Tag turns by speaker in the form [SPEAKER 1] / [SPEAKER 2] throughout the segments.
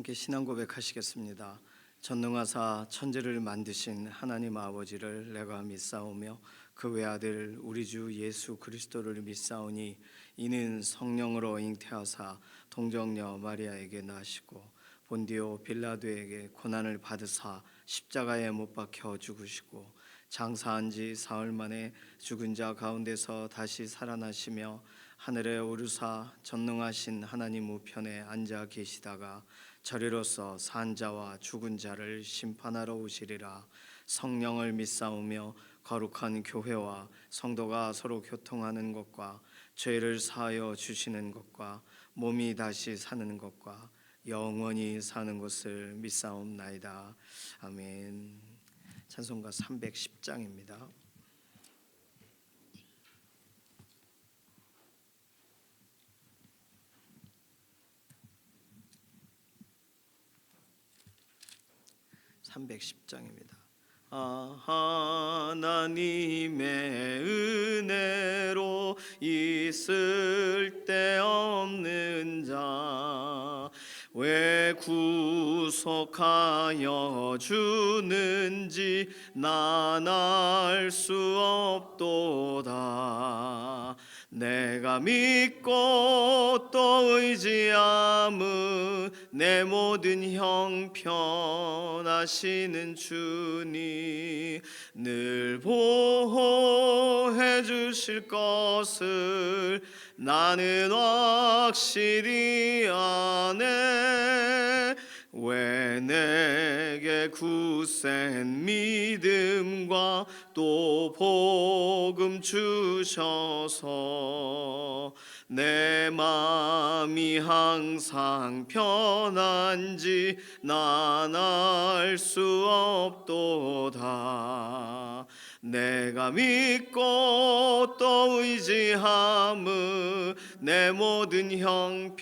[SPEAKER 1] 함께 신앙 고백하시겠습니다. 전능하사 천지를 만드신 하나님 아버지를 내가 믿사오며 그 외아들 우리 주 예수 그리스도를 믿사오니 이는 성령으로 잉태하사 동정녀 마리아에게 나시고 본디오 빌라도에게 고난을 받으사 십자가에 못 박혀 죽으시고 장사한 지 사흘 만에 죽은 자 가운데서 다시 살아나시며 하늘에 오르사 전능하신 하나님 우편에 앉아 계시다가 저리로서 산 자와 죽은 자를 심판하러 오시리라. 성령을 믿사오며 거룩한 교회와 성도가 서로 교통하는 것과 죄를 사하여 주시는 것과 몸이 다시 사는 것과 영원히 사는 것을 믿사옵나이다. 아멘. 찬송가 310장입니다. 하나님의 은혜로 있을 데 없는 자 왜 구속하여 주는지 난 알 수 없도다. 내가 믿고 또 의지함은 내 모든 형편하시는 주님 늘 보호해 주실 것을 나는 확실히 아네. 왜 내게 굳센 믿음과 또 복음 주셔서 내 마음이 항상 편한지 난 알 수 없도다. 내가 믿고 또 의지함은 내 모든 형편하시는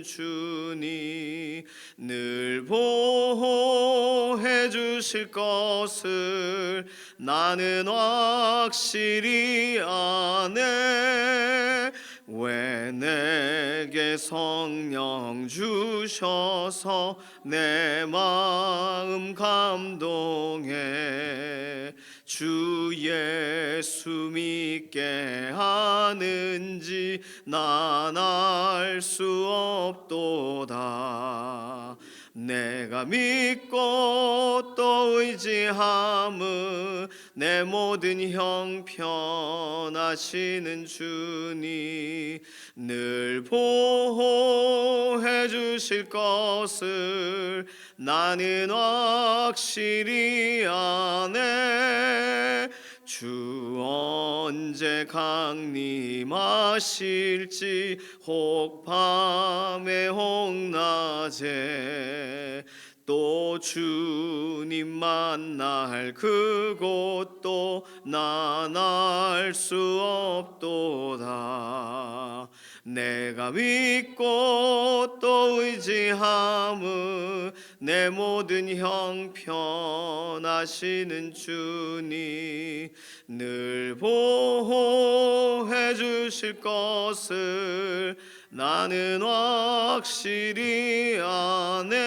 [SPEAKER 1] 주님 늘 보호해 주실 것을 나는 확실히 아네. 왜 내게 성령 주셔서 내 마음 감동해 주 예수 믿게 하는지 난 알 수 없도다. 내가 믿고 또 의지함은 내 모든 형편하시는 주님 늘 보호해 주실 것을 나는 확실히 아네. 주 언제 강림하실지 혹 밤에 혹 낮에 또 주님 만날 그곳도 난 알 수 없도다. 내가 믿고 또 의지함은 내 모든 형편하시는 주님 늘 보호해 주실 것을 나는 확실히 아네.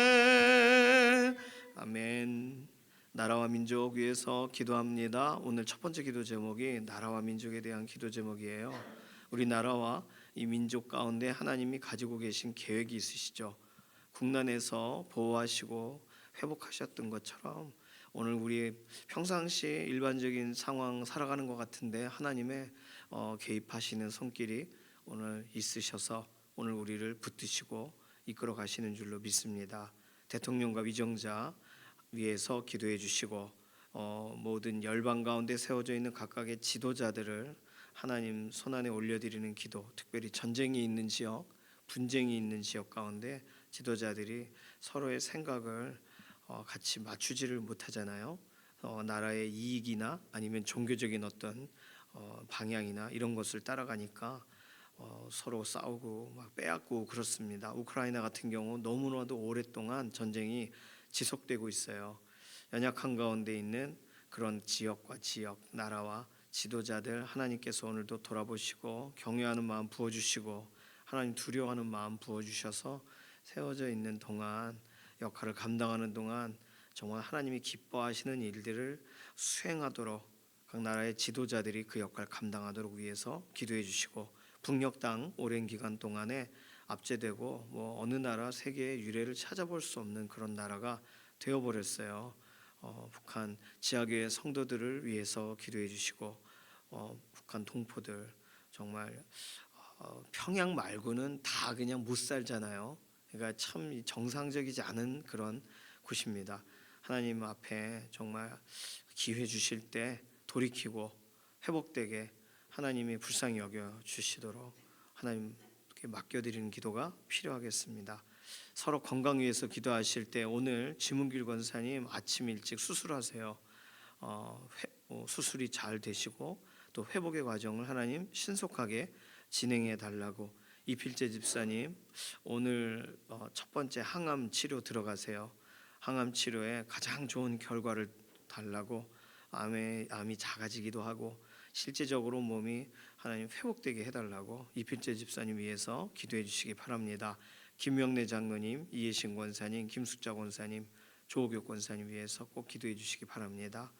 [SPEAKER 1] 아멘. 나라와 민족 위해서 기도합니다. 오늘 첫 번째 기도 제목이 나라와 민족에 대한 기도 제목이에요. 우리 나라와 이 민족 가운데 하나님이 가지고 계신 계획이 있으시죠. 국난에서 보호하시고 회복하셨던 것처럼 오늘 우리 평상시 일반적인 상황 살아가는 것 같은데 하나님의 개입하시는 손길이 오늘 있으셔서 오늘 우리를 붙드시고 이끌어 가시는 줄로 믿습니다. 대통령과 위정자 위에서 기도해 주시고 모든 열방 가운데 세워져 있는 각각의 지도자들을 하나님 손안에 올려드리는 기도, 특별히 전쟁이 있는 지역, 분쟁이 있는 지역 가운데 지도자들이 서로의 생각을 같이 맞추지를 못하잖아요. 나라의 이익이나 아니면 종교적인 어떤 방향이나 이런 것을 따라가니까 서로 싸우고 막 빼앗고 그렇습니다. 우크라이나 같은 경우 너무나도 오랫동안 전쟁이 지속되고 있어요. 연약한 가운데 있는 그런 지역과 지역, 나라와 지도자들 하나님께서 오늘도 돌아보시고 경외하는 마음 부어주시고 하나님 두려워하는 마음 부어주셔서 세워져 있는 동안, 역할을 감당하는 동안 정말 하나님이 기뻐하시는 일들을 수행하도록 각 나라의 지도자들이 그 역할을 감당하도록 위해서 기도해 주시고, 북녘 땅 오랜 기간 동안에 압제되고 어느 나라 세계의 유례를 찾아볼 수 없는 그런 나라가 되어버렸어요. 북한 지하교회 성도들을 위해서 기도해 주시고, 북한 동포들 정말 평양 말고는 다 그냥 못 살잖아요. 그러니까 참 정상적이지 않은 그런 곳입니다. 하나님 앞에 정말 기회 주실 때 돌이키고 회복되게 하나님이 불쌍히 여겨 주시도록 하나님께 맡겨드리는 기도가 필요하겠습니다. 서로 건강 위해서 기도하실 때 오늘 지문길 권사님 아침 일찍 수술하세요. 수술이 잘 되시고 또 회복의 과정을 하나님 신속하게 진행해 달라고. 이필재 집사님 오늘 첫 번째 항암 치료 들어가세요. 항암 치료에 가장 좋은 결과를 달라고. 암이 작아지기도 하고 실제적으로 몸이 하나님 회복되게 해달라고 이필재 집사님 위해서 기도해 주시기 바랍니다. 김명래 장로님, 이해신 권사님, 김숙자 권사님, 조옥교 권사님 위해서 꼭 기도해 주시기 바랍니다.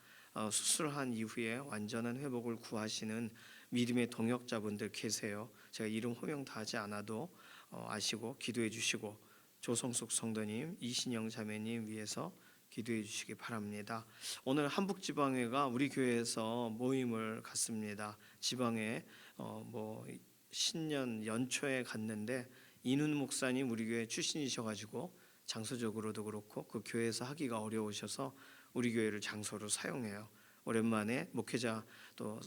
[SPEAKER 1] 수술한 이후에 완전한 회복을 구하시는 믿음의 동역자분들 계세요. 제가 이름 호명 다 하지 않아도 아시고 기도해 주시고, 조성숙 성도님, 이신영 자매님 위해서 기도해 주시기 바랍니다. 오늘 한북지방회가 우리 교회에서 모임을 갖습니다. 지방에 신년 연초에 갔는데 이눈 목사님 우리 교회 출신이셔가지고 장소적으로도 그렇고 그 교회에서 하기가 어려우셔서 우리 교회를 장소로 사용해요. 오랜만에 목회자 또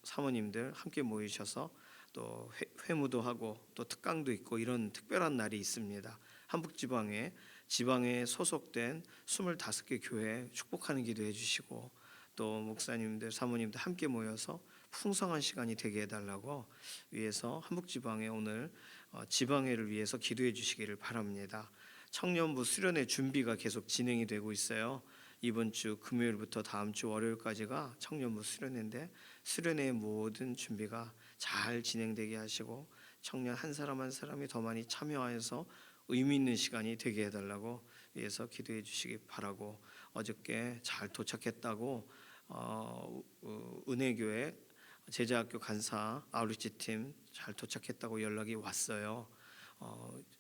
[SPEAKER 1] 사모님들 함께 모이셔서 또 회무도 하고 또 특강도 있고 이런 특별한 날이 있습니다. 한북지방에 소속된 25개 교회 축복하는 기도 해주시고, 또 목사님들 사모님들 함께 모여서 풍성한 시간이 되게 해달라고 위해서 한북지방에 오늘 지방회를 위해서 기도해 주시기를 바랍니다. 청년부 수련회 준비가 계속 진행이 되고 있어요. 이번 주 금요일부터 다음 주 월요일까지가 청년부 수련회인데 수련회의 모든 준비가 잘 진행되게 하시고 청년 한 사람 한 사람이 더 많이 참여하여서 의미 있는 시간이 되게 해달라고 위해서 기도해 주시기 바라고. 어저께 잘 도착했다고 은혜교회 제자학교 간사 아우리치 팀 잘 도착했다고 연락이 왔어요.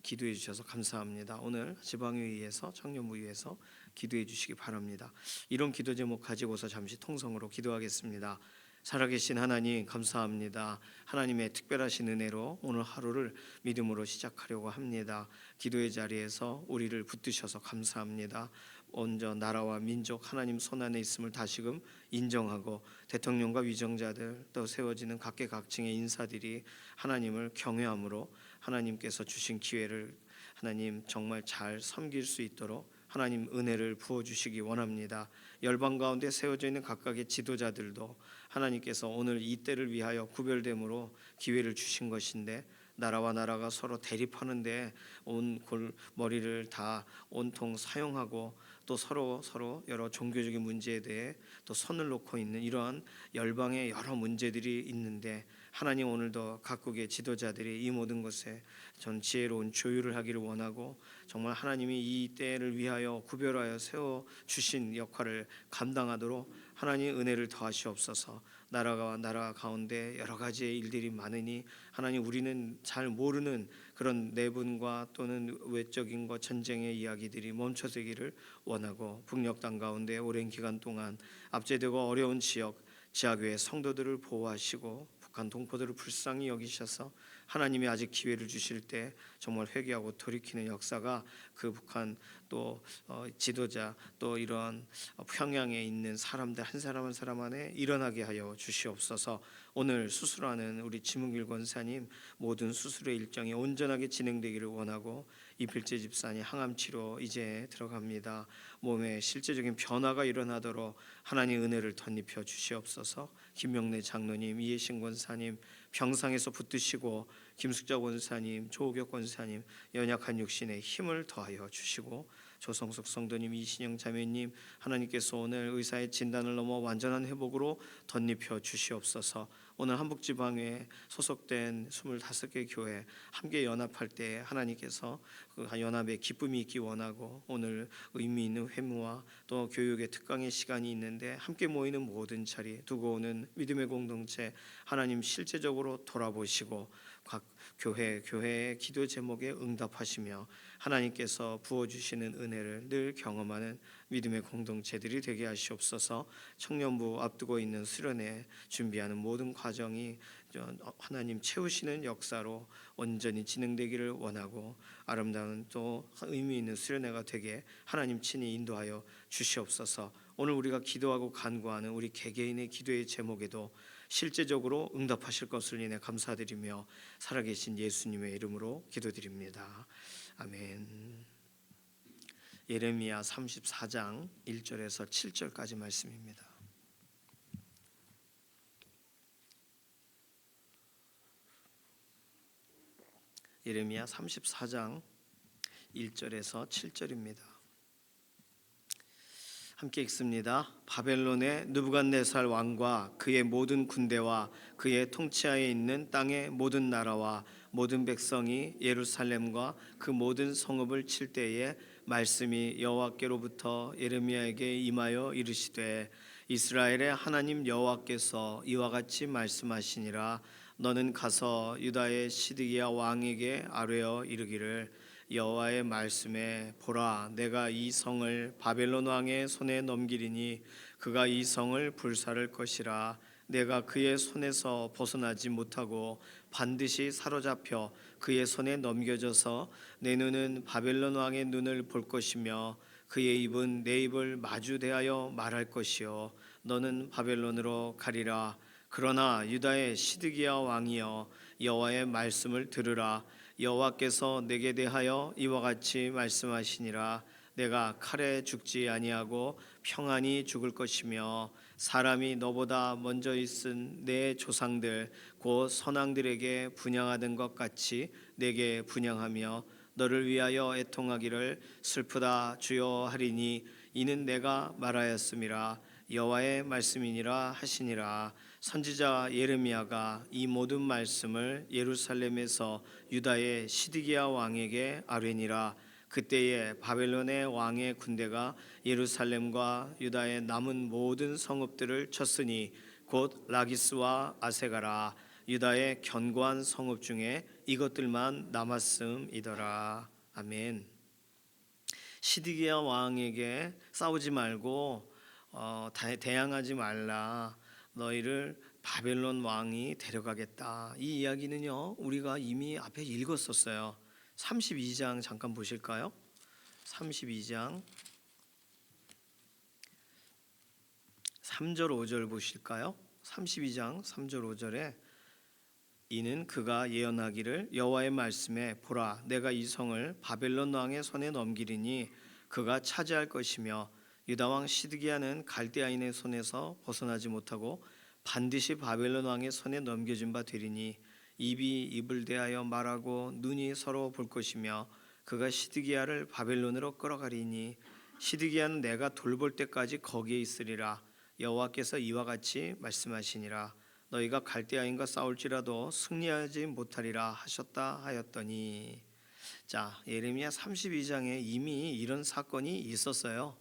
[SPEAKER 1] 기도해 주셔서 감사합니다. 오늘 지방회의에서 청년부위에서 기도해 주시기 바랍니다. 이런 기도 제목 가지고서 잠시 통성으로 기도하겠습니다. 살아계신 하나님 감사합니다. 하나님의 특별하신 은혜로 오늘 하루를 믿음으로 시작하려고 합니다. 기도의 자리에서 우리를 붙드셔서 감사합니다. 먼저 나라와 민족 하나님 손안에 있음을 다시금 인정하고 대통령과 위정자들 또 세워지는 각계각층의 인사들이 하나님을 경외함으로 하나님께서 주신 기회를 하나님 정말 잘 섬길 수 있도록 하나님 은혜를 부어주시기 원합니다. 열방 가운데 세워져 있는 각각의 지도자들도 하나님께서 오늘 이 때를 위하여 구별됨으로 기회를 주신 것인데 나라와 나라가 서로 대립하는데 온 골머리를 다 온통 사용하고 또 서로 여러 종교적인 문제에 대해 또 선을 놓고 있는 이러한 열방의 여러 문제들이 있는데 하나님 오늘도 각국의 지도자들이 이 모든 것에 전 지혜로운 조율을 하기를 원하고 정말 하나님이 이 때를 위하여 구별하여 세워 주신 역할을 감당하도록 하나님 은혜를 더하시옵소서. 나라와 나라 가운데 여러 가지의 일들이 많으니 하나님 우리는 잘 모르는 그런 내분과 또는 외적인 것 전쟁의 이야기들이 멈춰서기를 원하고 북녘 땅 가운데 오랜 기간 동안 압제되고 어려운 지하교회 성도들을 보호하시고 북한 동포들을 불쌍히 여기셔서 하나님이 아직 기회를 주실 때 정말 회개하고 돌이키는 역사가 그 북한 또 지도자 또 이러한 평양에 있는 사람들 한 사람 한 사람 안에 일어나게 하여 주시옵소서. 오늘 수술하는 우리 지문길 권사님 모든 수술의 일정이 온전하게 진행되기를 원하고 이필재 집사님 항암 치료 이제 들어갑니다. 몸에 실제적인 변화가 일어나도록 하나님 은혜를 덧입혀 주시옵소서. 김명래 장로님, 이해신 권사님 병상에서 붙드시고 김숙자 권사님, 조옥혁 권사님 연약한 육신에 힘을 더하여 주시고 조성숙 성도님, 이신영 자매님 하나님께서 오늘 의사의 진단을 넘어 완전한 회복으로 덧입혀 주시옵소서. 오늘 한북지방에 소속된 25개 교회 함께 연합할 때 하나님께서 그 연합에 기쁨이 있기 원하고 오늘 의미 있는 회무와 또 교육의 특강의 시간이 있는데 함께 모이는 모든 자리 두고 오는 믿음의 공동체 하나님 실제적으로 돌아보시고 각 교회의 기도 제목에 응답하시며 하나님께서 부어주시는 은혜를 늘 경험하는 믿음의 공동체들이 되게 하시옵소서. 청년부 앞두고 있는 수련회 준비하는 모든 과정이 하나님 채우시는 역사로 온전히 진행되기를 원하고 아름다운 또 의미 있는 수련회가 되게 하나님 친히 인도하여 주시옵소서. 오늘 우리가 기도하고 간구하는 우리 개개인의 기도의 제목에도 실제적으로 응답하실 것을 인해 감사드리며 살아계신 예수님의 이름으로 기도드립니다. 아멘. 예레미야 34장 1절에서 7절까지 말씀입니다. 예레미야 34장 1절에서 7절입니다. 함께 읽습니다. 바벨론의 느부갓네살 왕과 그의 모든 군대와 그의 통치하에 있는 땅의 모든 나라와 모든 백성이 예루살렘과 그 모든 성읍을 칠 때에 말씀이 여호와께로부터 예레미야에게 임하여 이르시되 이스라엘의 하나님 여호와께서 이와 같이 말씀하시니라. 너는 가서 유다의 시드기야 왕에게 아뢰어 이르기를 여호와의 말씀에 보라, 내가 이 성을 바벨론 왕의 손에 넘기리니 그가 이 성을 불살을 것이라. 내가 그의 손에서 벗어나지 못하고 반드시 사로잡혀 그의 손에 넘겨져서 내 눈은 바벨론 왕의 눈을 볼 것이며 그의 입은 내 입을 마주 대하여 말할 것이요 너는 바벨론으로 가리라. 그러나 유다의 시드기야 왕이여 여호와의 말씀을 들으라. 여호와께서 내게 대하여 이와 같이 말씀하시니라. 내가 칼에 죽지 아니하고 평안히 죽을 것이며 사람이 너보다 먼저 있은 내 조상들 곧 선왕들에게 분향하던 것 같이 내게 분향하며 너를 위하여 애통하기를 슬프다 주여 하리니 이는 내가 말하였음이라. 여호와의 말씀이니라 하시니라. 선지자 예레미야가 이 모든 말씀을 예루살렘에서 유다의 시드기야 왕에게 아뢰니라. 그때에 바벨론의 왕의 군대가 예루살렘과 유다의 남은 모든 성읍들을 쳤으니 곧 라기스와 아세가라 유다의 견고한 성읍 중에 이것들만 남았음이더라. 아멘. 시드기야 왕에게 싸우지 말고 대항하지 말라. 너희를 바벨론 왕이 데려가겠다. 이 이야기는요 우리가 이미 앞에 읽었었어요. 32장 잠깐 보실까요? 32장 3절 5절 보실까요? 32장 3절 5절에 이는 그가 예언하기를 여호와의 말씀에 보라, 내가 이 성을 바벨론 왕의 손에 넘기리니 그가 차지할 것이며 유다 왕 시드기야는 갈대아인의 손에서 벗어나지 못하고 반드시 바벨론 왕의 손에 넘겨준 바 되리니 입이 입을 대하여 말하고 눈이 서로 볼 것이며 그가 시드기야를 바벨론으로 끌어가리니 시드기야는 내가 돌볼 때까지 거기에 있으리라. 여호와께서 이와 같이 말씀하시니라. 너희가 갈대아인과 싸울지라도 승리하지 못하리라 하셨다 하였더니. 자, 예레미야 32장에 이미 이런 사건이 있었어요.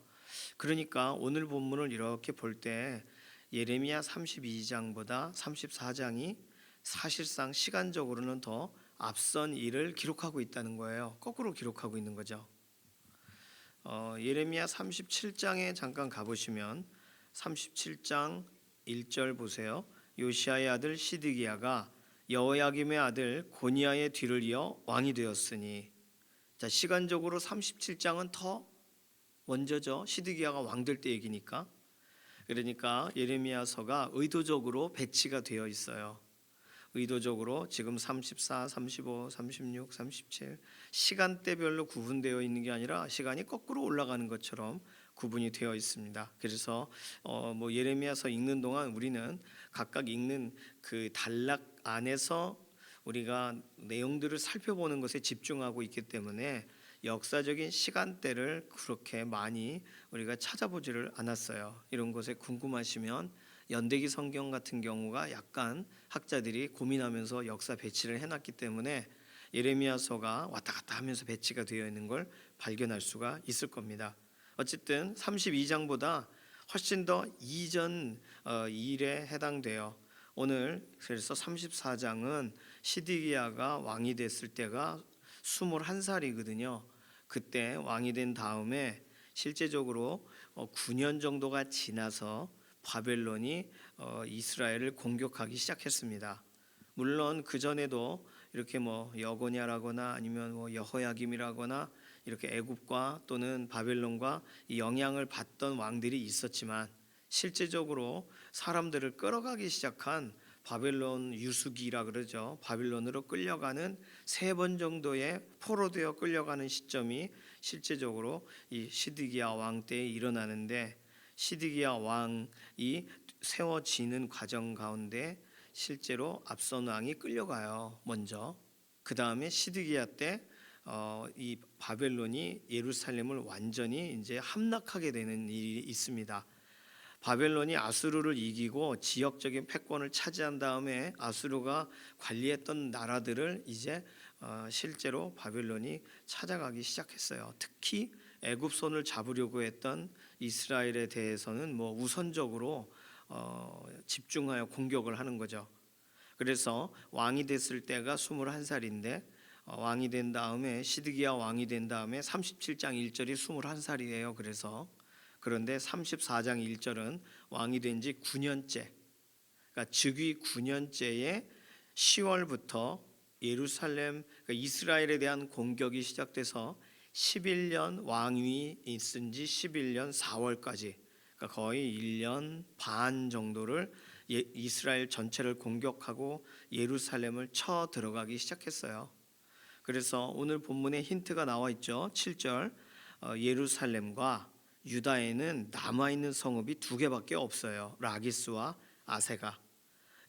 [SPEAKER 1] 그러니까 오늘 본문을 이렇게 볼 때 예레미야 32장보다 34장이 사실상 시간적으로는 더 앞선 일을 기록하고 있다는 거예요. 거꾸로 기록하고 있는 거죠. 예레미야 37장에 잠깐 가보시면 37장 1절 보세요. 요시아의 아들 시드기야가 여호야김의 아들 고니야의 뒤를 이어 왕이 되었으니. 자, 시간적으로 37장은 더 먼저죠. 시드기야가 왕 될 때 얘기니까. 그러니까 예레미야서가 의도적으로 배치가 되어 있어요. 의도적으로 지금 34, 35, 36, 37 시간대별로 구분되어 있는 게 아니라 시간이 거꾸로 올라가는 것처럼 구분이 되어 있습니다. 그래서 예레미야서 읽는 동안 우리는 각각 읽는 그 단락 안에서 우리가 내용들을 살펴보는 것에 집중하고 있기 때문에 역사적인 시간대를 그렇게 많이 우리가 찾아보지를 않았어요. 이런 것에 궁금하시면 연대기 성경 같은 경우가 약간 학자들이 고민하면서 역사 배치를 해놨기 때문에 예레미야서가 왔다 갔다 하면서 배치가 되어 있는 걸 발견할 수가 있을 겁니다. 어쨌든 32장보다 훨씬 더 이전 일에 해당돼요. 오늘 그래서 34장은 시드기야가 왕이 됐을 때가 21살이거든요. 그때 왕이 된 다음에 실제적으로 9년 정도가 지나서 바벨론이 이스라엘을 공격하기 시작했습니다. 물론 그 전에도 이렇게 뭐 여고냐라거나 아니면 뭐 여호야김이라거나 이렇게 애굽과 또는 바벨론과 이 영향을 받던 왕들이 있었지만 실제적으로 사람들을 끌어가기 시작한 바벨론 유수기라 그러죠. 바벨론으로 끌려가는 3번 정도의 포로되어 끌려가는 시점이 실제적으로 이 시드기야 왕 때에 일어나는데, 시드기야 왕이 세워지는 과정 가운데 실제로 앞선 왕이 끌려가요. 먼저 그 다음에 시드기야 때 이 바벨론이 예루살렘을 완전히 이제 함락하게 되는 일이 있습니다. 바벨론이 아수르를 이기고 지역적인 패권을 차지한 다음에 아수르가 관리했던 나라들을 이제 실제로 바벨론이 찾아가기 시작했어요. 특히 애굽 손을 잡으려고 했던 이스라엘에 대해서는 뭐 우선적으로 집중하여 공격을 하는 거죠. 그래서 왕이 됐을 때가 21살인데 왕이 된 다음에 시드기야 왕이 된 다음에 37장 1절이 21살이에요. 그런데 34장 1절은 왕이 된 지 9년째, 그러니까 즉위 9년째에 10월부터 예루살렘, 그러니까 이스라엘에 대한 공격이 시작돼서 11년 왕위 있은 지 11년 4월까지, 그러니까 거의 1년 반 정도를 이스라엘 전체를 공격하고 예루살렘을 쳐 들어가기 시작했어요. 그래서 오늘 본문에 힌트가 나와 있죠. 7절 예루살렘과 유다에는 남아있는 성읍이 2개밖에 없어요. 라기스와 아세가.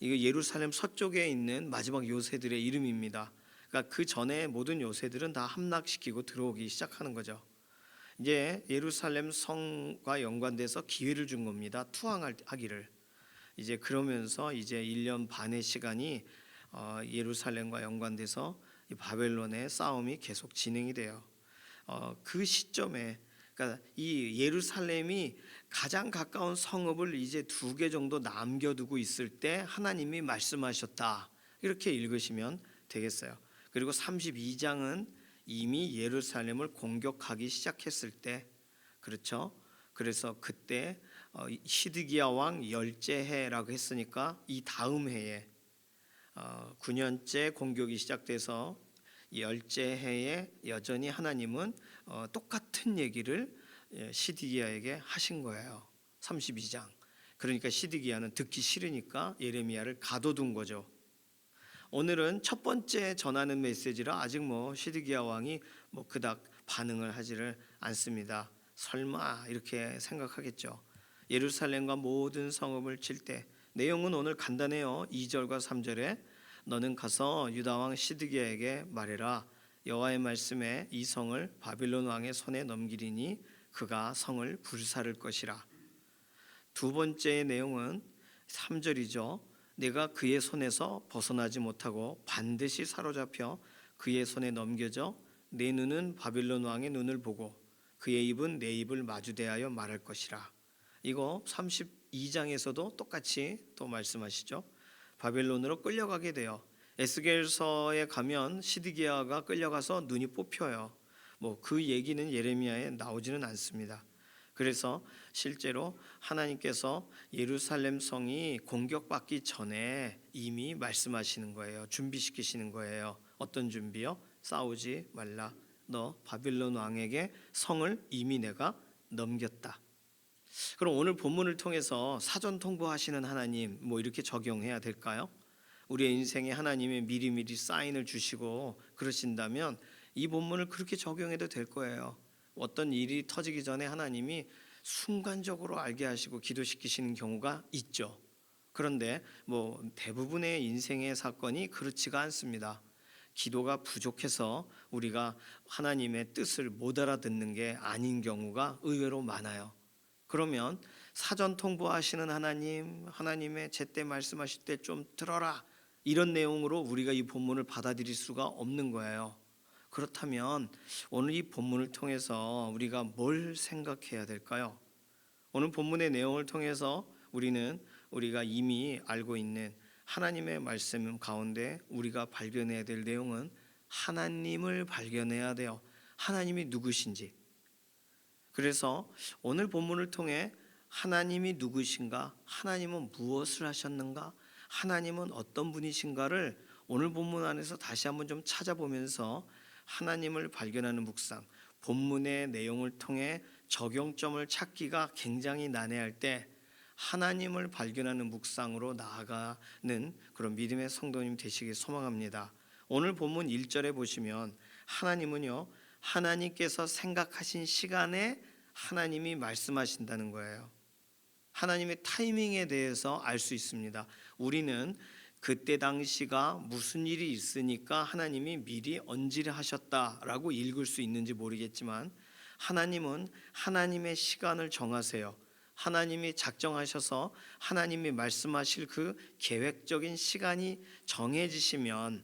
[SPEAKER 1] 이거 예루살렘 서쪽에 있는 마지막 요새들의 이름입니다. 그러니까 그 전에 모든 요새들은 다 함락시키고 들어오기 시작하는 거죠. 이제 예루살렘 성과 연관돼서 기회를 준 겁니다. 투항하기를. 이제 그러면서 이제 1년 반의 시간이 예루살렘과 연관돼서 바벨론의 싸움이 계속 진행이 돼요. 그 시점에, 그러니까 이 예루살렘이 가장 가까운 성읍을 이제 2개 정도 남겨두고 있을 때 하나님이 말씀하셨다, 이렇게 읽으시면 되겠어요. 그리고 32장은 이미 예루살렘을 공격하기 시작했을 때, 그렇죠? 그래서 그때 시드기야 왕 10째 해라고 했으니까 이 다음 해에 9년째 공격이 시작돼서 10째 해에 여전히 하나님은 똑같은 얘기를 시드기야에게 하신 거예요. 32장. 그러니까 시드기야는 듣기 싫으니까 예레미야를 가둬둔 거죠. 오늘은 첫 번째 전하는 메시지라 아직 시드기야 왕이 그닥 반응을 하지를 않습니다. 설마 이렇게 생각하겠죠. 예루살렘과 모든 성읍을 칠 때, 내용은 오늘 간단해요. 2절과 3절에 너는 가서 유다 왕 시드기야에게 말해라. 여호와의 말씀에 이 성을 바빌론 왕의 손에 넘기리니 그가 성을 불사를 것이라. 두 번째의 내용은 3절이죠. 내가 그의 손에서 벗어나지 못하고 반드시 사로잡혀 그의 손에 넘겨져 내 눈은 바빌론 왕의 눈을 보고 그의 입은 내 입을 마주대하여 말할 것이라. 이거 32장에서도 똑같이 또 말씀하시죠. 바벨론으로 끌려가게 돼요. 에스겔서에 가면 시드기야가 끌려가서 눈이 뽑혀요. 그 얘기는 예레미야에 나오지는 않습니다. 그래서 실제로 하나님께서 예루살렘 성이 공격받기 전에 이미 말씀하시는 거예요. 준비시키시는 거예요. 어떤 준비요? 싸우지 말라. 너 바빌론 왕에게 성을 이미 내가 넘겼다. 그럼 오늘 본문을 통해서 사전 통보하시는 하나님 이렇게 적용해야 될까요? 우리의 인생에 하나님이 미리미리 사인을 주시고 그러신다면 이 본문을 그렇게 적용해도 될 거예요. 어떤 일이 터지기 전에 하나님이 순간적으로 알게 하시고 기도시키시는 경우가 있죠. 그런데 대부분의 인생의 사건이 그렇지가 않습니다. 기도가 부족해서 우리가 하나님의 뜻을 못 알아듣는 게 아닌 경우가 의외로 많아요. 그러면 사전 통보하시는 하나님, 하나님의 제때 말씀하실 때 좀 들어라, 이런 내용으로 우리가 이 본문을 받아들일 수가 없는 거예요. 그렇다면 오늘 이 본문을 통해서 우리가 뭘 생각해야 될까요? 오늘 본문의 내용을 통해서 우리가 이미 알고 있는 하나님의 말씀 가운데 우리가 발견해야 될 내용은 하나님을 발견해야 돼요. 하나님이 누구신지. 그래서 오늘 본문을 통해 하나님이 누구신가, 하나님은 무엇을 하셨는가, 하나님은 어떤 분이신가를 오늘 본문 안에서 다시 한번 좀 찾아보면서 하나님을 발견하는 묵상, 본문의 내용을 통해 적용점을 찾기가 굉장히 난해할 때 하나님을 발견하는 묵상으로 나아가는 그런 믿음의 성도님 되시길 소망합니다. 오늘 본문 1절에 보시면 하나님은요, 하나님께서 생각하신 시간에 하나님이 말씀하신다는 거예요. 하나님의 타이밍에 대해서 알 수 있습니다. 우리는 그때 당시가 무슨 일이 있으니까 하나님이 미리 언지를 하셨다라고 읽을 수 있는지 모르겠지만, 하나님은 하나님의 시간을 정하세요. 하나님이 작정하셔서 하나님이 말씀하실 그 계획적인 시간이 정해지시면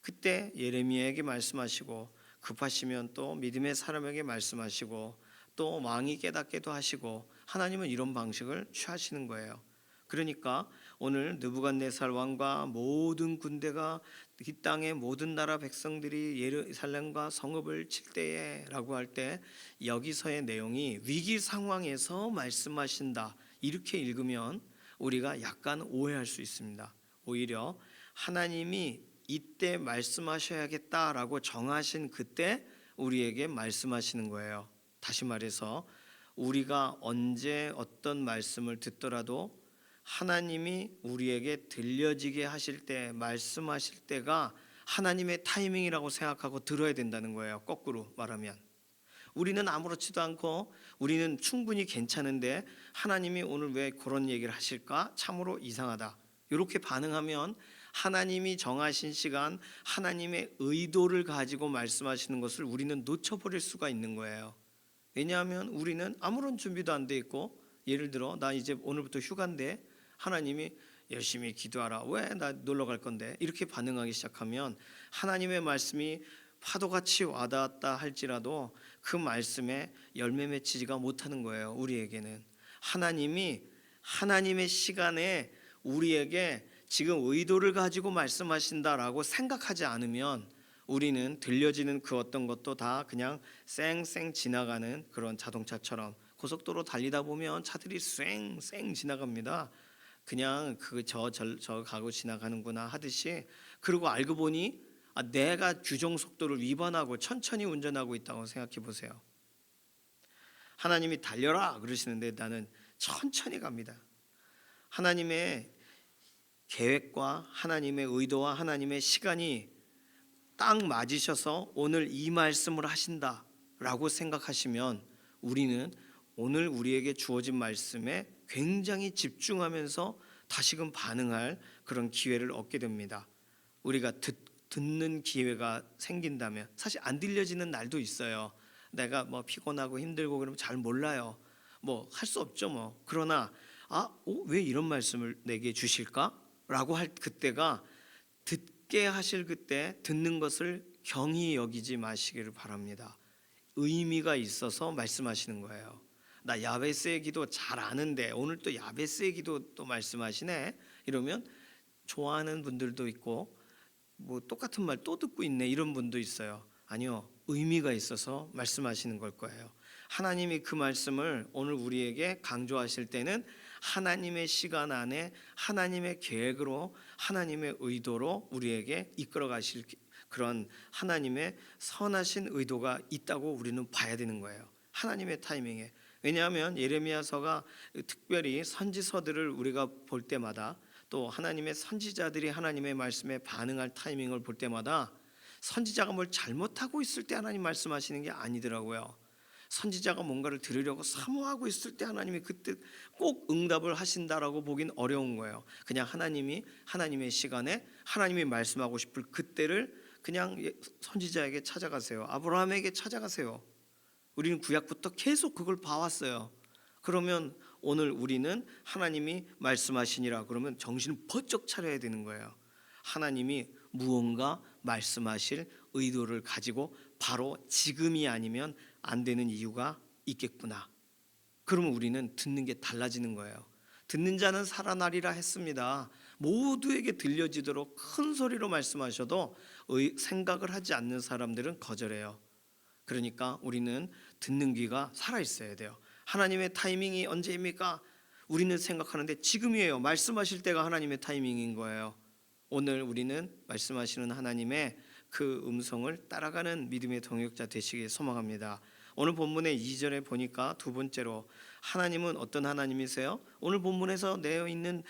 [SPEAKER 1] 그때 예레미야에게 말씀하시고, 급하시면 또 믿음의 사람에게 말씀하시고, 또 왕이 깨닫게도 하시고, 하나님은 이런 방식을 취하시는 거예요. 그러니까 오늘 느부갓네살 왕과 모든 군대가 이 땅의 모든 나라 백성들이 예루살렘과 성읍을 칠 때에라고 할 때, 여기서의 내용이 위기 상황에서 말씀하신다 이렇게 읽으면 우리가 약간 오해할 수 있습니다. 오히려 하나님이 이때 말씀하셔야겠다라고 정하신 그때 우리에게 말씀하시는 거예요. 다시 말해서 우리가 언제 어떤 말씀을 듣더라도 하나님이 우리에게 들려지게 하실 때, 말씀하실 때가 하나님의 타이밍이라고 생각하고 들어야 된다는 거예요. 거꾸로 말하면 우리는 아무렇지도 않고 우리는 충분히 괜찮은데 하나님이 오늘 왜 그런 얘기를 하실까? 참으로 이상하다, 이렇게 반응하면 하나님이 정하신 시간, 하나님의 의도를 가지고 말씀하시는 것을 우리는 놓쳐버릴 수가 있는 거예요. 왜냐하면 우리는 아무런 준비도 안 돼 있고, 예를 들어 나 이제 오늘부터 휴가인데 하나님이 열심히 기도하라, 왜 나 놀러 갈 건데, 이렇게 반응하기 시작하면 하나님의 말씀이 파도같이 와닿았다 할지라도 그 말씀에 열매 맺히지가 못하는 거예요. 우리에게는 하나님이 하나님의 시간에 우리에게 지금 의도를 가지고 말씀하신다라고 생각하지 않으면 우리는 들려지는 그 어떤 것도 다 그냥 쌩쌩 지나가는 그런 자동차처럼, 고속도로 달리다 보면 차들이 쌩쌩 지나갑니다. 그냥 저 가고 지나가는구나 하듯이. 그리고 알고 보니 내가 규정 속도를 위반하고 천천히 운전하고 있다고 생각해 보세요. 하나님이 달려라 그러시는데 나는 천천히 갑니다. 하나님의 계획과 하나님의 의도와 하나님의 시간이 딱 맞으셔서 오늘 이 말씀을 하신다라고 생각하시면 우리는 오늘 우리에게 주어진 말씀에 굉장히 집중하면서 다시금 반응할 그런 기회를 얻게 됩니다. 우리가 듣는 기회가 생긴다면, 사실 안 들려지는 날도 있어요. 내가 피곤하고 힘들고 그러면 잘 몰라요. 할 수 없죠 뭐. 그러나 왜 이런 말씀을 내게 주실까? 라고 할 그때가, 듣게 하실 그때 듣는 것을 경히 여기지 마시기를 바랍니다. 의미가 있어서 말씀하시는 거예요. 나 야베스의 기도 잘 아는데 오늘 또 야베스의 기도 또 말씀하시네, 이러면 좋아하는 분들도 있고 똑같은 말 또 듣고 있네 이런 분도 있어요. 아니요, 의미가 있어서 말씀하시는 걸 거예요. 하나님이 그 말씀을 오늘 우리에게 강조하실 때는 하나님의 시간 안에 하나님의 계획으로 하나님의 의도로 우리에게 이끌어 가실 그런 하나님의 선하신 의도가 있다고 우리는 봐야 되는 거예요. 하나님의 타이밍에. 왜냐하면 예레미야서가 특별히 선지서들을 우리가 볼 때마다, 또 하나님의 선지자들이 하나님의 말씀에 반응할 타이밍을 볼 때마다 선지자가 뭘 잘못하고 있을 때 하나님 말씀하시는 게 아니더라고요. 선지자가 뭔가를 들으려고 사모하고 있을 때 하나님이 그때 꼭 응답을 하신다라고 보긴 어려운 거예요. 그냥 하나님이 하나님의 시간에 하나님이 말씀하고 싶을 그때를 그냥 선지자에게 찾아가세요. 아브라함에게 찾아가세요. 우리는 구약부터 계속 그걸 봐왔어요. 그러면 오늘 우리는 하나님이 말씀하시니라 그러면 정신을 번쩍 차려야 되는 거예요. 하나님이 무언가 말씀하실 의도를 가지고 바로 지금이 아니면 안 되는 이유가 있겠구나. 그러면 우리는 듣는 게 달라지는 거예요. 듣는 자는 살아나리라 했습니다. 모두에게 들려지도록 큰 소리로 말씀하셔도 생각을 하지 않는 사람들은 거절해요. 그러니까 우리는 듣는 귀가 살아있어야 돼요. 하나님의 타이밍이 언제입니까? 우리는 생각하는데 지금이에요. 말씀하실 때가 하나님의 타이밍인 거예요. 오늘 우리는 말씀하시는 하나님의 그 음성을 따라가는 믿음의 동역자 되시길 소망합니다. 오늘 본문의 2절에 보니까 두 번째로 하나님은 어떤 하나님이세요? 오늘 본문에서 내어 있는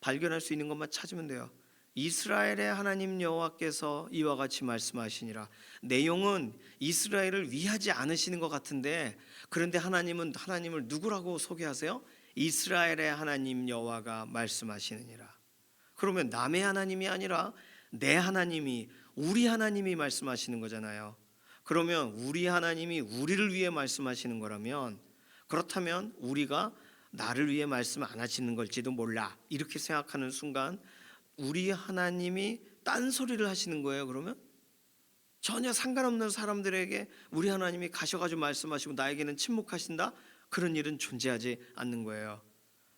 [SPEAKER 1] 발견할 수 있는 것만 찾으면 돼요. 이스라엘의 하나님 여호와께서 이와 같이 말씀하시니라. 내용은 이스라엘을 위하지 않으시는 것 같은데, 그런데 하나님은 하나님을 누구라고 소개하세요? 이스라엘의 하나님 여호와가 말씀하시느니라. 그러면 남의 하나님이 아니라 내 하나님이, 우리 하나님이 말씀하시는 거잖아요. 그러면 우리 하나님이 우리를 위해 말씀하시는 거라면, 그렇다면 우리가 나를 위해 말씀 안 하시는 걸지도 몰라, 이렇게 생각하는 순간 우리 하나님이 딴소리를 하시는 거예요. 그러면 전혀 상관없는 사람들에게 우리 하나님이 가셔가지고 말씀하시고 나에게는 침묵하신다? 그런 일은 존재하지 않는 거예요.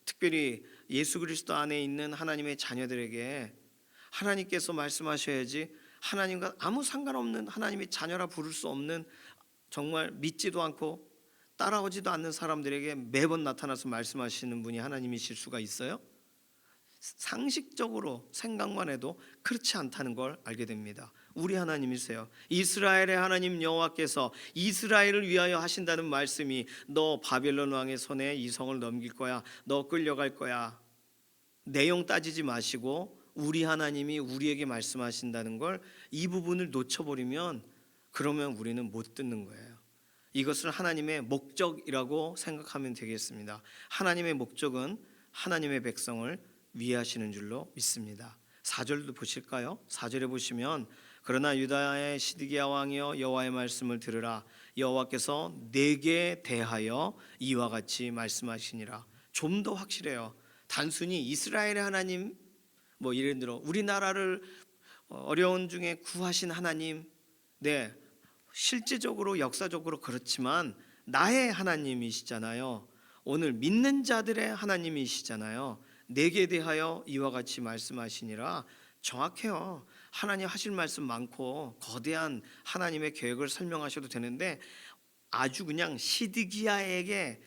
[SPEAKER 1] 특별히 예수 그리스도 안에 있는 하나님의 자녀들에게 하나님께서 말씀하셔야지, 하나님과 아무 상관없는 하나님의 자녀라 부를 수 없는, 정말 믿지도 않고 따라오지도 않는 사람들에게 매번 나타나서 말씀하시는 분이 하나님이실 수가 있어요? 상식적으로 생각만 해도 그렇지 않다는 걸 알게 됩니다. 우리 하나님이세요. 이스라엘의 하나님 여호와께서 이스라엘을 위하여 하신다는 말씀이, 너 바벨론 왕의 손에 이 성을 넘길 거야, 너 끌려갈 거야, 내용 따지지 마시고 우리 하나님이 우리에게 말씀하신다는 걸, 이 부분을 놓쳐버리면 그러면 우리는 못 듣는 거예요. 이것을 하나님의 목적이라고 생각하면 되겠습니다. 하나님의 목적은 하나님의 백성을 위하시는 줄로 믿습니다. 4절도 보실까요? 4절에 보시면, 그러나 유다의 시드기야 왕이여 여호와의 말씀을 들으라. 여호와께서 내게 대하여 이와 같이 말씀하시니라. 좀 더 확실해요. 단순히 이스라엘의 하나님, 뭐 예를 들어 우리나라를 어려운 중에 구하신 하나님, 네, 실제적으로 역사적으로 그렇지만 나의 하나님이시잖아요. 오늘 믿는 자들의 하나님이시잖아요. 내게 대하여 이와 같이 말씀하시니라. 정확해요. 하나님 하실 말씀 많고 거대한 하나님의 계획을 설명하셔도 되는데, 아주 그냥 시드기야에게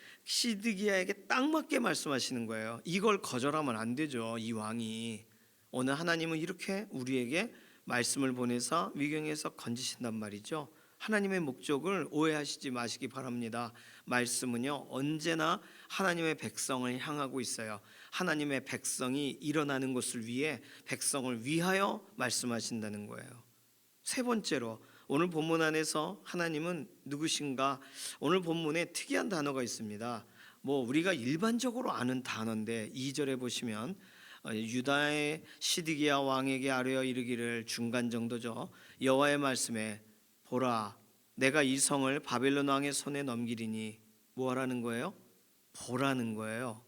[SPEAKER 1] 딱 맞게 말씀하시는 거예요. 이걸 거절하면 안 되죠, 이 왕이. 오늘 하나님은 이렇게 우리에게 말씀을 보내서 위경에서 건지신단 말이죠. 하나님의 목적을 오해하시지 마시기 바랍니다. 말씀은요, 언제나 하나님의 백성을 향하고 있어요. 하나님의 백성이 일어나는 것을 위해, 백성을 위하여 말씀하신다는 거예요. 세 번째로, 오늘 본문 안에서 하나님은 누구신가? 오늘 본문에 특이한 단어가 있습니다. 뭐 우리가 일반적으로 아는 단어인데, 2절에 보시면 유다의 시드기야 왕에게 아뢰어 이르기를, 중간 정도죠. 여호와의 말씀에 보라, 내가 이 성을 바벨론 왕의 손에 넘기리니. 뭐 하라는 거예요? 보라는 거예요.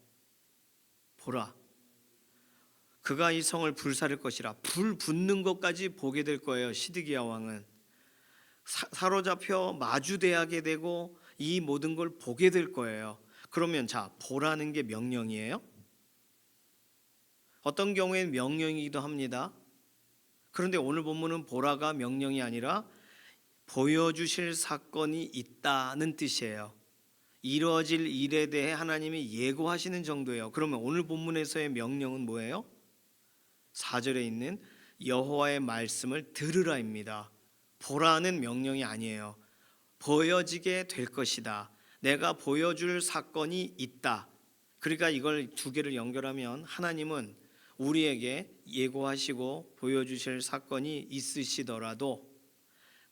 [SPEAKER 1] 보라. 그가 이 성을 불사를 것이라. 불 붙는 것까지 보게 될 거예요. 시드기야 왕은 사로잡혀 마주대하게 되고 이 모든 걸 보게 될 거예요. 그러면 자, 보라는 게 명령이에요? 어떤 경우에는 명령이기도 합니다. 그런데 오늘 본문은 보라가 명령이 아니라 보여주실 사건이 있다는 뜻이에요. 이루어질 일에 대해 하나님이 예고하시는 정도예요. 그러면 오늘 본문에서의 명령은 뭐예요? 4절에 있는 여호와의 말씀을 들으라입니다. 보라는 명령이 아니에요. 보여지게 될 것이다. 내가 보여줄 사건이 있다. 그러니까 이걸 두 개를 연결하면, 하나님은 우리에게 예고하시고 보여주실 사건이 있으시더라도,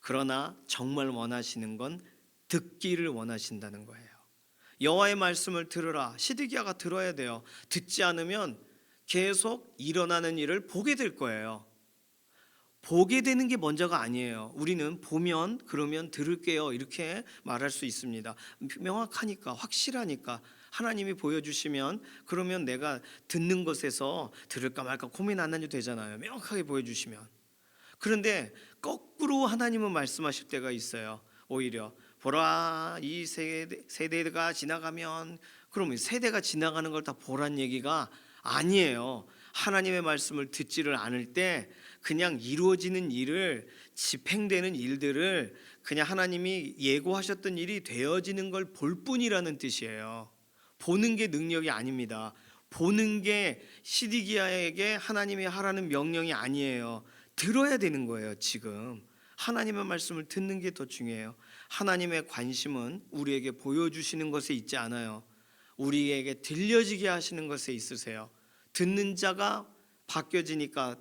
[SPEAKER 1] 그러나 정말 원하시는 건 듣기를 원하신다는 거예요. 여호와의 말씀을 들으라. 시드기야가 들어야 돼요. 듣지 않으면 계속 일어나는 일을 보게 될 거예요. 보게 되는 게 먼저가 아니에요. 우리는 보면 그러면 들을게요 이렇게 말할 수 있습니다. 명확하니까, 확실하니까. 하나님이 보여주시면 그러면 내가 듣는 것에서 들을까 말까 고민 안 해도 되잖아요. 명확하게 보여주시면. 그런데 거꾸로 하나님은 말씀하실 때가 있어요. 오히려 보라, 이 세대가 지나가면, 그러면 세대가 지나가는 걸 다 보란 얘기가 아니에요. 하나님의 말씀을 듣지를 않을 때 그냥 이루어지는 일을, 집행되는 일들을 그냥 하나님이 예고하셨던 일이 되어지는 걸 볼 뿐이라는 뜻이에요. 보는 게 능력이 아닙니다. 보는 게 시디기야에게 하나님이 하라는 명령이 아니에요. 들어야 되는 거예요. 지금 하나님의 말씀을 듣는 게 더 중요해요. 하나님의 관심은 우리에게 보여주시는 것에 있지 않아요. 우리에게 들려지게 하시는 것에 있으세요. 듣는 자가 바뀌어지니까,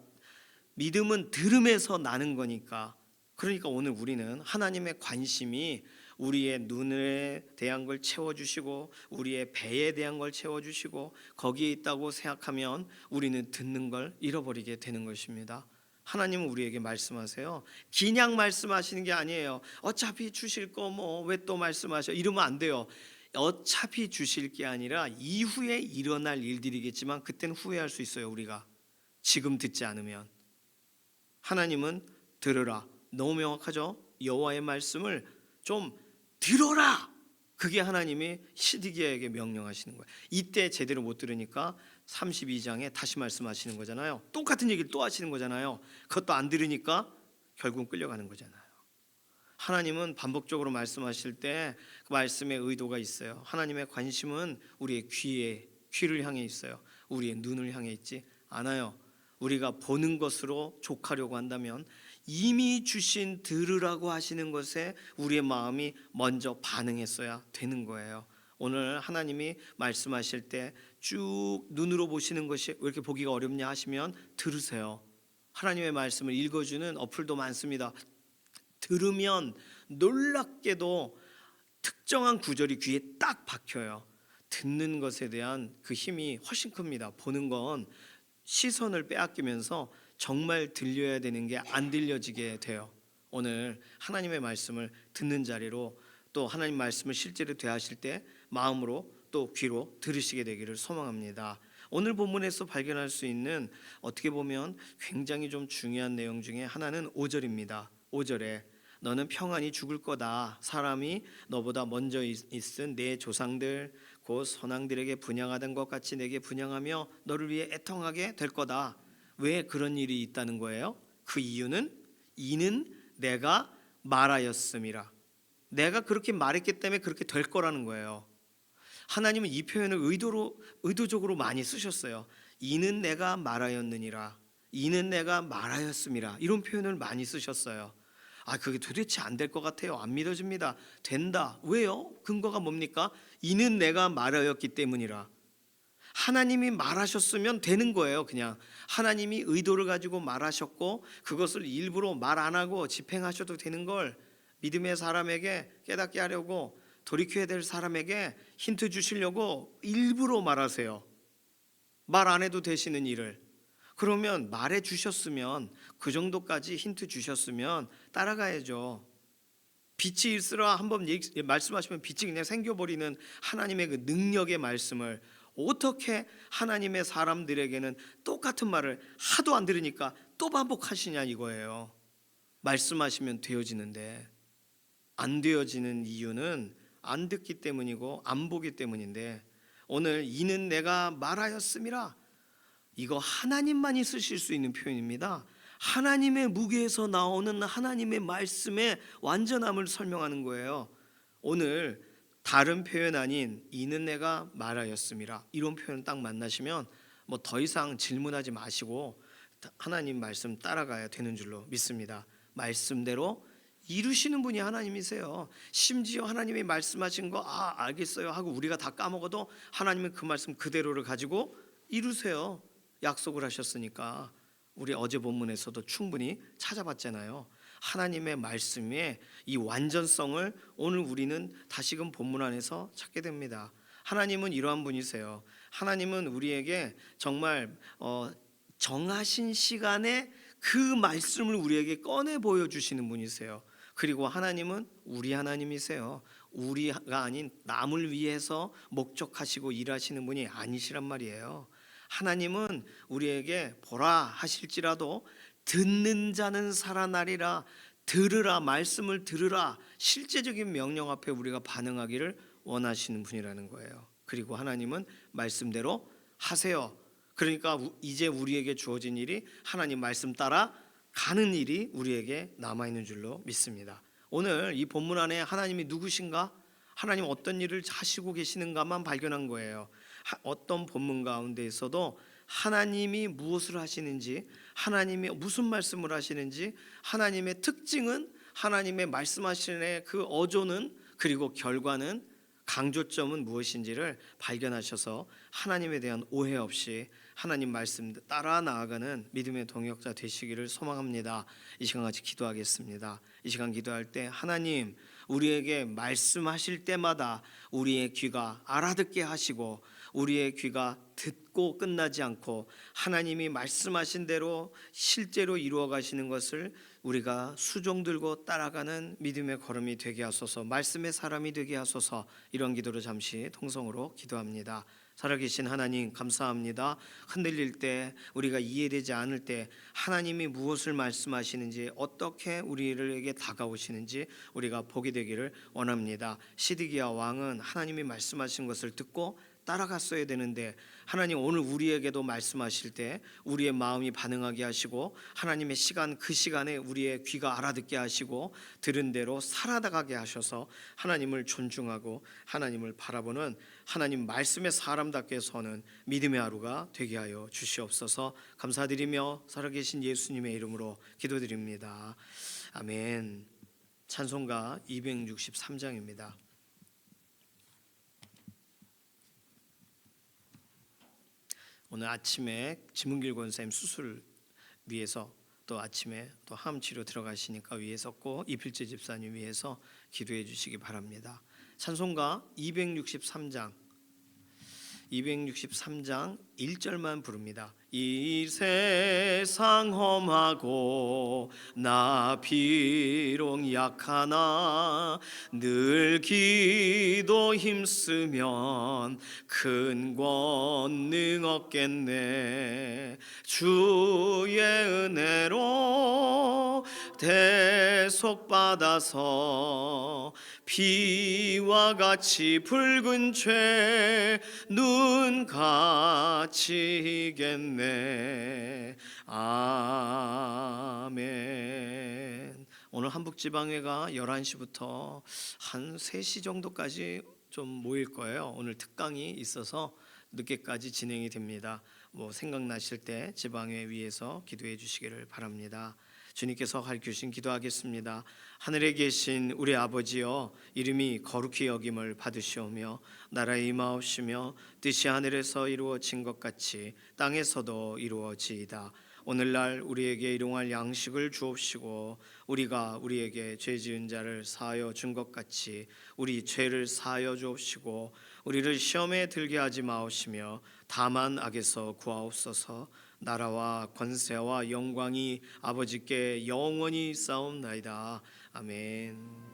[SPEAKER 1] 믿음은 들음에서 나는 거니까. 그러니까 오늘 우리는 하나님의 관심이 우리의 눈에 대한 걸 채워주시고 우리의 배에 대한 걸 채워주시고 거기에 있다고 생각하면 우리는 듣는 걸 잃어버리게 되는 것입니다. 하나님은 우리에게 말씀하세요. 그냥 말씀하시는 게 아니에요. 어차피 주실 거 뭐 왜 또 말씀하셔 이러면 안 돼요. 어차피 주실 게 아니라 이후에 일어날 일들이겠지만 그때는 후회할 수 있어요. 우리가 지금 듣지 않으면. 하나님은 들으라. 너무 명확하죠? 여호와의 말씀을 좀 들어라. 그게 하나님이 시드기야에게 명령하시는 거예요. 이때 제대로 못 들으니까 32장에 다시 말씀하시는 거잖아요. 똑같은 얘기를 또 하시는 거잖아요. 그것도 안 들으니까 결국은 끌려가는 거잖아요. 하나님은 반복적으로 말씀하실 때 그 말씀의 의도가 있어요. 하나님의 관심은 우리의 귀를 향해 있어요. 우리의 눈을 향해 있지 않아요. 우리가 보는 것으로 족하려고 한다면 이미 주신 들으라고 하시는 것에 우리의 마음이 먼저 반응했어야 되는 거예요. 오늘 하나님이 말씀하실 때 쭉 눈으로 보시는 것이 왜 이렇게 보기가 어렵냐 하시면 들으세요. 하나님의 말씀을 읽어주는 어플도 많습니다. 들으면 놀랍게도 특정한 구절이 귀에 딱 박혀요. 듣는 것에 대한 그 힘이 훨씬 큽니다. 보는 건 시선을 빼앗기면서 정말 들려야 되는 게 안 들려지게 돼요. 오늘 하나님의 말씀을 듣는 자리로, 또 하나님 말씀을 실제로 대하실 때 마음으로 또 귀로 들으시게 되기를 소망합니다. 오늘 본문에서 발견할 수 있는 어떻게 보면 굉장히 좀 중요한 내용 중에 하나는 5절입니다. 5절에 너는 평안히 죽을 거다. 사람이 너보다 먼저 있은 내 조상들 곧 선왕들에게 분향하던 것 같이 내게 분향하며 너를 위해 애통하게 될 거다. 왜 그런 일이 있다는 거예요? 그 이유는 이는 내가 말하였음이라. 내가 그렇게 말했기 때문에 그렇게 될 거라는 거예요. 하나님은 이 표현을 의도적으로 많이 쓰셨어요. 이는 내가 말하였느니라. 이는 내가 말하였음이라. 이런 표현을 많이 쓰셨어요. 그게 도대체 안 될 것 같아요. 안 믿어집니다. 된다. 왜요? 근거가 뭡니까? 이는 내가 말하였기 때문이라. 하나님이 말하셨으면 되는 거예요. 그냥 하나님이 의도를 가지고 말하셨고 그것을 일부러 말 안 하고 집행하셔도 되는 걸 믿음의 사람에게 깨닫게 하려고, 돌이켜야 될 사람에게 힌트 주시려고 일부러 말하세요. 말 안 해도 되시는 일을. 그러면 말해 주셨으면, 그 정도까지 힌트 주셨으면 따라가야죠. 빛이 있으라 한번 말씀하시면 빛이 그냥 생겨버리는 하나님의 그 능력의 말씀을 어떻게 하나님의 사람들에게는 똑같은 말을 하도 안 들으니까 또 반복하시냐 이거예요. 말씀하시면 되어지는데 안 되어지는 이유는 안 듣기 때문이고 안 보기 때문인데, 오늘 이는 내가 말하였음이라, 이거 하나님만이 쓰실 수 있는 표현입니다. 하나님의 무게에서 나오는 하나님의 말씀의 완전함을 설명하는 거예요. 오늘 다른 표현 아닌 이는 내가 말하였음이라, 이런 표현 딱 만나시면 뭐 더 이상 질문하지 마시고 하나님 말씀 따라가야 되는 줄로 믿습니다. 말씀대로 이루시는 분이 하나님이세요. 심지어 하나님이 말씀하신 거 알겠어요 하고 우리가 다 까먹어도 하나님은 그 말씀 그대로를 가지고 이루세요. 약속을 하셨으니까. 우리 어제 본문에서도 충분히 찾아봤잖아요. 하나님의 말씀의 이 완전성을 오늘 우리는 다시금 본문 안에서 찾게 됩니다. 하나님은 이러한 분이세요. 하나님은 우리에게 정말 정하신 시간에 그 말씀을 우리에게 꺼내 보여주시는 분이세요. 그리고 하나님은 우리 하나님이세요. 우리가 아닌 남을 위해서 목적하시고 일하시는 분이 아니시란 말이에요. 하나님은 우리에게 보라 하실지라도 듣는 자는 살아나리라, 들으라, 말씀을 들으라, 실제적인 명령 앞에 우리가 반응하기를 원하시는 분이라는 거예요. 그리고 하나님은 말씀대로 하세요. 그러니까 이제 우리에게 주어진 일이 하나님 말씀 따라 가는 일이 우리에게 남아있는 줄로 믿습니다. 오늘 이 본문 안에 하나님이 누구신가? 하나님 어떤 일을 하시고 계시는가만 발견한 거예요. 어떤 본문 가운데에서도 하나님이 무엇을 하시는지, 하나님이 무슨 말씀을 하시는지, 하나님의 특징은, 하나님의 말씀하시는 그 어조는, 그리고 결과는, 강조점은 무엇인지를 발견하셔서 하나님에 대한 오해 없이 하나님 말씀 따라 나아가는 믿음의 동역자 되시기를 소망합니다. 이 시간 같이 기도하겠습니다. 이 시간 기도할 때 하나님 우리에게 말씀하실 때마다 우리의 귀가 알아듣게 하시고, 우리의 귀가 듣고 끝나지 않고 하나님이 말씀하신 대로 실제로 이루어 가시는 것을 우리가 수종 들고 따라가는 믿음의 걸음이 되게 하소서, 말씀의 사람이 되게 하소서. 이런 기도로 잠시 통성으로 기도합니다. 살아계신 하나님 감사합니다. 흔들릴 때, 우리가 이해되지 않을 때 하나님이 무엇을 말씀하시는지, 어떻게 우리에게 다가오시는지 우리가 보게 되기를 원합니다. 시드기야 왕은 하나님이 말씀하신 것을 듣고 따라갔어야 되는데, 하나님 오늘 우리에게도 말씀하실 때 우리의 마음이 반응하게 하시고, 하나님의 시간 그 시간에 우리의 귀가 알아듣게 하시고, 들은 대로 살아가게 하셔서 하나님을 존중하고 하나님을 바라보는 하나님 말씀의 사람답게 서는 믿음의 하루가 되게 하여 주시옵소서. 감사드리며 살아계신 예수님의 이름으로 기도드립니다. 아멘. 찬송가 263장입니다. 오늘 아침에 지문길 권사님 수술 위해서, 또 아침에 또 항암 치료 들어가시니까 위해서 꼭 이필재 집사님 위해서 기도해 주시기 바랍니다. 찬송가 263장 1절만 부릅니다. 이 세상 험하고 나 비록 약하나 늘 기도 힘쓰면 큰 권능 얻겠네. 주의 은혜로 대속받아서 피와 같이 붉은 죄 눈 갇히겠네. 아멘. 오늘 한북지방회가 11시부터 한 3시 정도까지 좀 모일 거예요. 오늘 특강이 있어서 늦게까지 진행이 됩니다. 생각나실 때 지방회 위해서 기도해 주시기를 바랍니다. 주님께서 가르치신 기도하겠습니다. 하늘에 계신 우리 아버지여, 이름이 거룩히 여김을 받으시오며 나라의 임하옵시며 뜻이 하늘에서 이루어진 것 같이 땅에서도 이루어지이다. 오늘날 우리에게 일용할 양식을 주옵시고, 우리가 우리에게 죄 지은 자를 사하여 준 것 같이 우리 죄를 사하여 주옵시고, 우리를 시험에 들게 하지 마옵시며 다만 악에서 구하옵소서. 나라와 권세와 영광이 아버지께 영원히 있사옵나이다. 아멘.